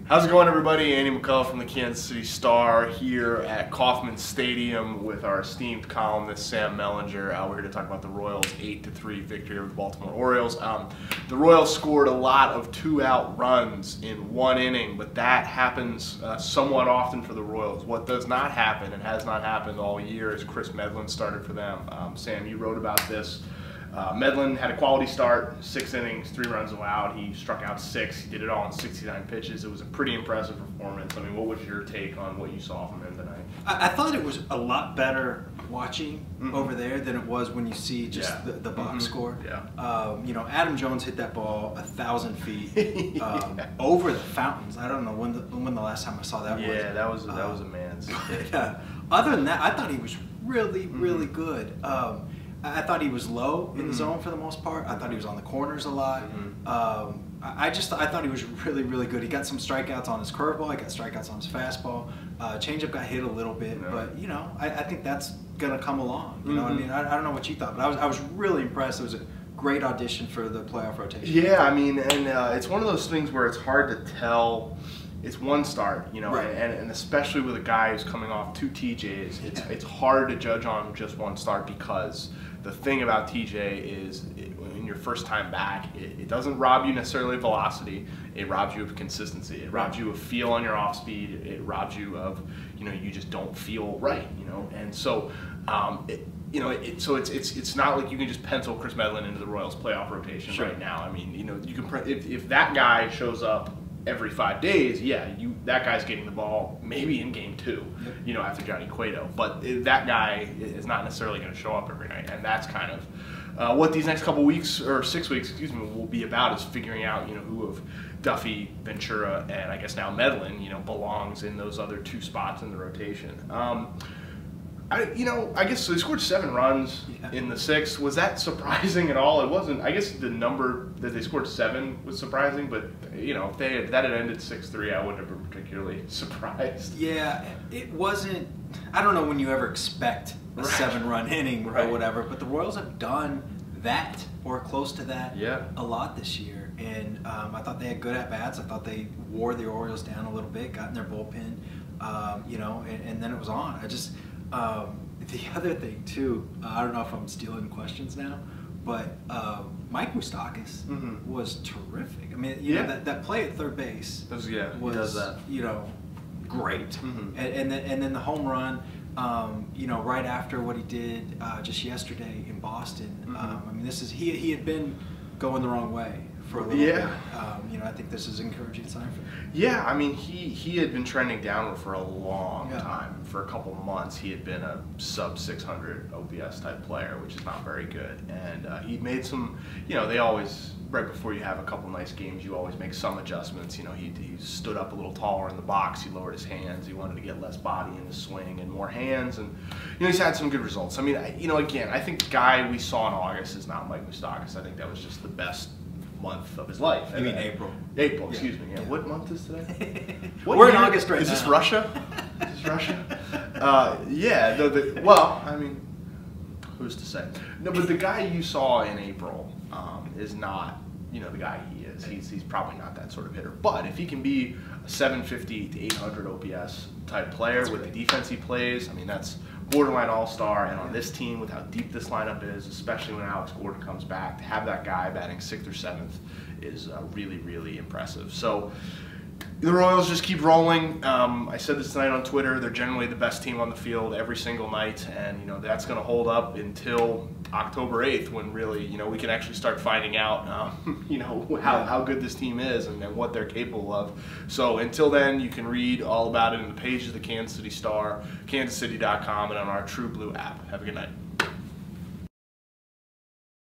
How's it going, everybody? Andy McCullough from the Kansas City Star here at Kauffman Stadium with our esteemed columnist Sam Melinger. We're here to talk about the Royals' 8-3 victory over the Baltimore Orioles. The Royals scored a lot of two-out runs in one inning, but that happens somewhat often for the Royals. What does not happen and has not happened all year is Kris Medlen started for them. Sam, you wrote about this. Medlen had a quality start, 6 innings, 3 runs allowed. He struck out 6. He did it all in 69 pitches. It was a pretty impressive performance. I mean, what was your take on what you saw from him tonight? I thought it was a lot better watching over there than it was when you see just the box score. Yeah. You know, Adam Jones hit that ball 1,000 feet over the fountains. I don't know when the last time I saw that was. Yeah, that was a man's. Other than that, I thought he was really good. I thought he was low in the zone for the most part. I thought he was on the corners a lot. I thought he was really good. He got some strikeouts on his curveball. He got strikeouts on his fastball. Changeup got hit a little bit, but you know, I think that's gonna come along. You know what I mean? I don't know what you thought, but I was really impressed. It was a great audition for the playoff rotation. Yeah, I mean, and it's one of those things where it's hard to tell. It's one start, you know, and especially with a guy who's coming off 2 TJs, it's hard to judge on just one start, because the thing about TJ is in your first time back, it doesn't rob you necessarily of velocity. It robs you of consistency. It robs you of feel on your off speed. It robs you of, you know, you just don't feel right, you know, and so. You know, so it's not like you can just pencil Kris Medlen into the Royals playoff rotation right now. I mean, you know, you can if that guy shows up every 5 days, yeah, that guy's getting the ball maybe in game 2, you know, after Johnny Cueto. But that guy is not necessarily going to show up every night, and that's kind of what these next couple weeks, or 6 weeks, excuse me, will be about, is figuring out, you know, who of Duffy, Ventura, and I guess now Medlen, you know, belongs in those other 2 spots in the rotation. I guess they scored 7 runs in the 6th. Was that surprising at all? It wasn't. I guess the number that they scored 7 was surprising, but you know, if that had ended 6-3, I wouldn't have been particularly surprised. Yeah, it wasn't. I don't know when you ever expect a 7-run inning or whatever, but the Royals have done that or close to that a lot this year, and I thought they had good at bats. I thought they wore the Orioles down a little bit, got in their bullpen, you know, and then it was on. The other thing too, I don't know if I'm stealing questions now, but Mike Moustakas was terrific. I mean, you know, that play at third base was, he does that. You know, great. And then the home run, you know, right after what he did just yesterday in Boston. I mean, he had been going the wrong way for a little bit. You know, I think this is an encouraging sign for him. Yeah, I mean, he had been trending downward for a long time. For a couple of months, he had been a sub-600 OPS type player, which is not very good. And he made some, you know, they always, right before you have a couple nice games, you always make some adjustments. You know, he stood up a little taller in the box. He lowered his hands. He wanted to get less body in his swing and more hands. And, you know, he's had some good results. I mean, you know, again, I think the guy we saw in August is not Mike Moustakas. I think that was just the best month of his life. You mean April? April, excuse me. Yeah. What month is today? We're in August right now. Is this Russia? Is this Russia? Yeah. Well, I mean, who's to say? No, but the guy you saw in April is not, you know, the guy he is. He's probably not that sort of hitter. But if he can be a 750 to 800 OPS type player with the defense he plays, I mean, that's borderline all-star. And on this team, with how deep this lineup is, especially when Alex Gordon comes back, to have that guy batting 6th or 7th is really impressive. So the Royals just keep rolling. I said this tonight on Twitter. They're generally the best team on the field every single night, and you know, that's going to hold up until October 8th, when really, you know, we can actually start finding out you know, how good this team is and what they're capable of. So until then, you can read all about it in the pages of the Kansas City Star, kansascity.com, and on our True Blue app. Have a good night.